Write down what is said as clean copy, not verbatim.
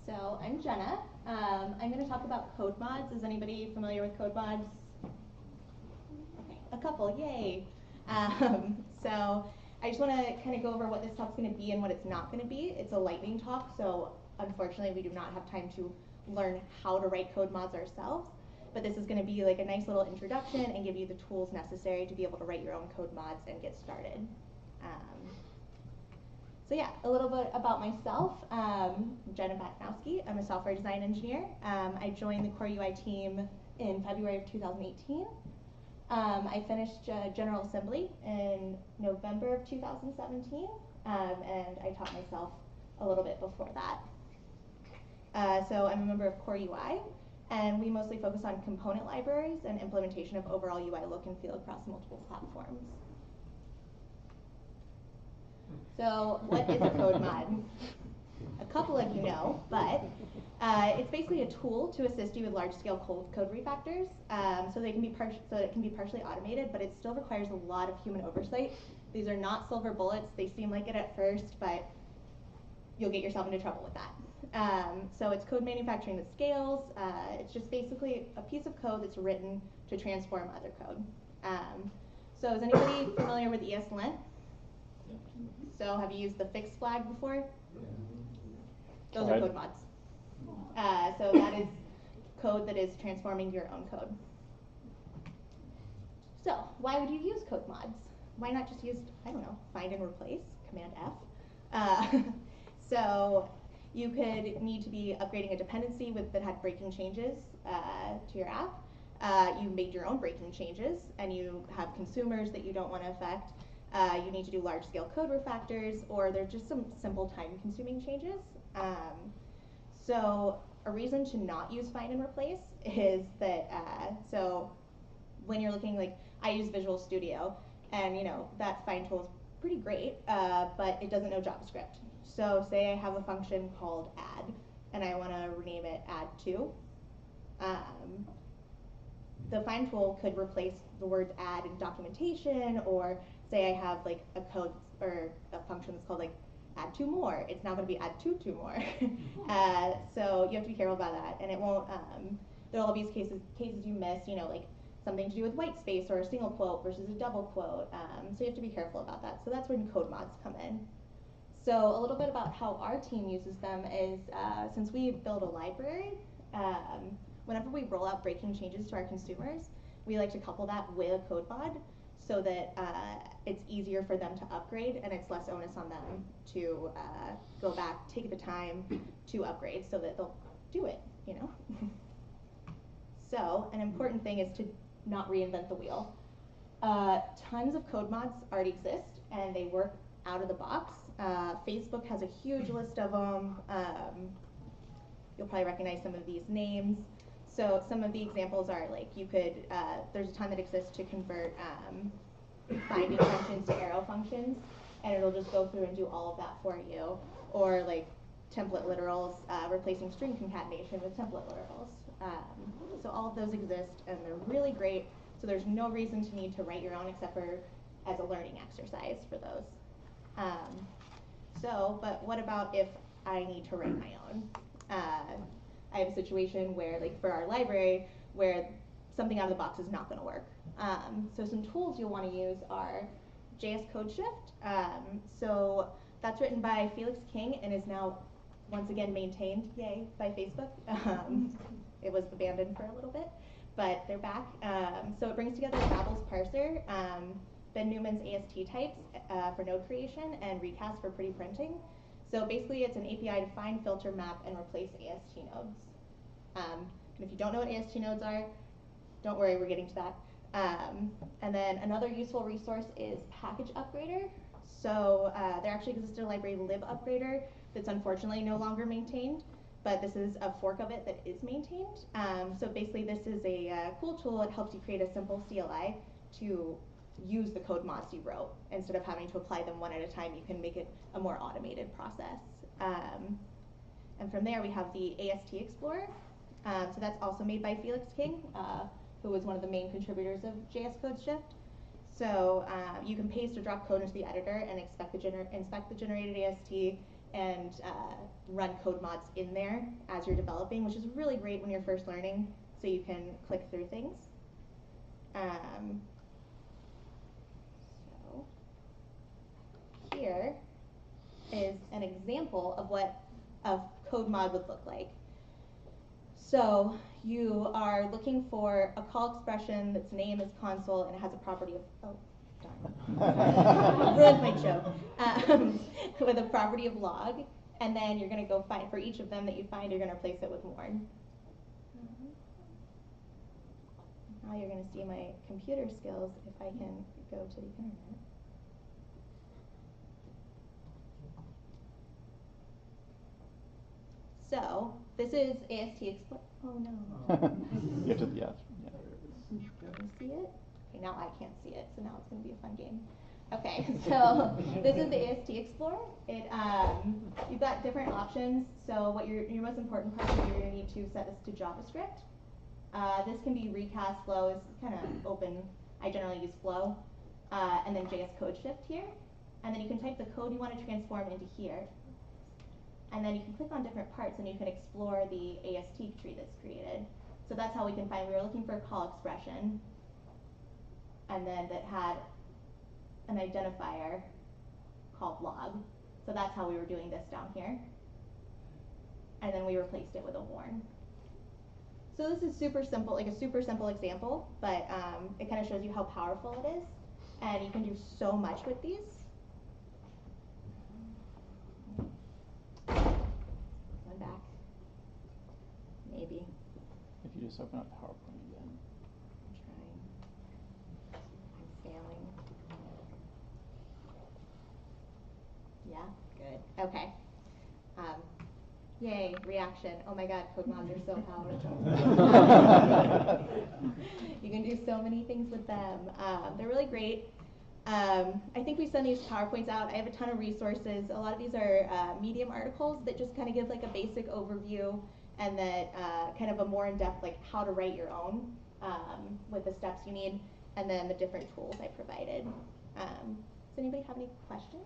So I'm Jenna. I'm going to talk about CodeMods. Is anybody familiar with CodeMods? Okay, a couple, yay. So I just want to kind of go over what this talk's going to be and what it's not going to be. It's a lightning talk, so unfortunately we do not have time to learn how to write CodeMods ourselves. But this is going to be like a nice little introduction and give you the tools necessary to be able to write your own CodeMods and get started. So yeah, a little bit about myself. Jenna Badanowski. I'm a software design engineer. I joined the Core UI team in February of 2018. I finished General Assembly in November of 2017, and I taught myself a little bit before that. So I'm a member of Core UI, and we mostly focus on component libraries and implementation of overall UI look and feel across multiple platforms. So what is a CodeMod? A couple of you know, but it's basically a tool to assist you with large-scale code refactors. So it can be partially automated, but it still requires a lot of human oversight. These are not silver bullets. They seem like it at first, but you'll get yourself into trouble with that. So it's code manufacturing that scales. It's just basically a piece of code that's written to transform other code. So is anybody familiar with ESLint? So have you used the fixed flag before? Those are CodeMods. So that is code that is transforming your own code. So why would you use CodeMods? Why not just use, I don't know, find and replace, Command F? So you could need to be upgrading a dependency that had breaking changes to your app. You made your own breaking changes, and you have consumers that you don't want to affect. You need to do large-scale code refactors, or there's just some simple time-consuming changes. So a reason to not use find and replace is that, so when you're looking, like, I use Visual Studio, and that find tool is pretty great, but it doesn't know JavaScript. So say I have a function called add, and I want to rename it add2. The find tool could replace the words add in documentation, or say I have like a code or a function that's called like add two more. It's now going to be add two more. So you have to be careful about that, and it won't. There'll all be cases you miss. Like something to do with white space or a single quote versus a double quote. So you have to be careful about that. So that's when CodeMods come in. So a little bit about how our team uses them is since we build a library. Whenever we roll out breaking changes to our consumers, we like to couple that with a CodeMod so that it's easier for them to upgrade and it's less onus on them to go back, take the time to upgrade so that they'll do it, So an important thing is to not reinvent the wheel. Tons of CodeMods already exist and they work out of the box. Facebook has a huge list of them. You'll probably recognize some of these names. So some of the examples are like you could, there's a ton that exists to convert binding functions to arrow functions, and it'll just go through and do all of that for you. Or like template literals, replacing string concatenation with template literals. So all of those exist, and they're really great. So there's no reason to need to write your own except for as a learning exercise for those. But what about if I need to write my own? I have a situation where, like for our library, where something out of the box is not going to work. So some tools you'll want to use are JS CodeShift. So that's written by Felix King and is now once again maintained, yay, by Facebook. It was abandoned for a little bit, but they're back. So it brings together Babel's parser, Ben Newman's AST types for node creation, and recast for pretty printing. So basically it's an API to find, filter, map, and replace AST nodes. And if you don't know what AST nodes are, don't worry, we're getting to that. And then another useful resource is Package Upgrader. So there actually exists a library libupgrader that's unfortunately no longer maintained, but this is a fork of it that is maintained. So basically this is a cool tool. It helps you create a simple CLI to use the CodeMods you wrote. Instead of having to apply them one at a time, you can make it a more automated process. And from there we have the AST Explorer. So that's also made by Felix King, who was one of the main contributors of JS CodeShift. So you can paste or drop code into the editor and inspect the generated AST and run CodeMods in there as you're developing, which is really great when you're first learning, so you can click through things. So here is an example of what a CodeMod would look like. So you are looking for a call expression that's name is console and it has a property of, oh, darn. Ruined my joke. With a property of log, and then you're going to go find, for each of them that you find, you're going to replace it with warn. Now you're going to see my computer skills if I can go to the internet. So this is AST Explorer. Oh no. You have to, yeah. Can you see it? Okay, now I can't see it, so now it's going to be a fun game. Okay, so this is the AST Explorer. You've got different options. So what your most important part is you're going to need to set this to JavaScript. This can be recast. Flow is kind of open. I generally use Flow. And then JS code shift here. And then you can type the code you want to transform into here. And then you can click on different parts and you can explore the AST tree that's created. So that's how we can find, we were looking for a call expression, and then that had an identifier called log. So that's how we were doing this down here. And then we replaced it with a warn. So this is super simple, like a super simple example, but it kind of shows you how powerful it is. And you can do so much with these. One back. Maybe. If you just open up PowerPoint again. I'm trying. I'm failing. Yeah, good. Okay. Yay, reaction. Oh my god, CodeMods are so powerful. You can do so many things with them. They're really great. I think we send these PowerPoints out. I have a ton of resources. A lot of these are Medium articles that just kind of give like a basic overview, and that kind of a more in-depth like how to write your own with the steps you need, and then the different tools I provided. Does anybody have any questions?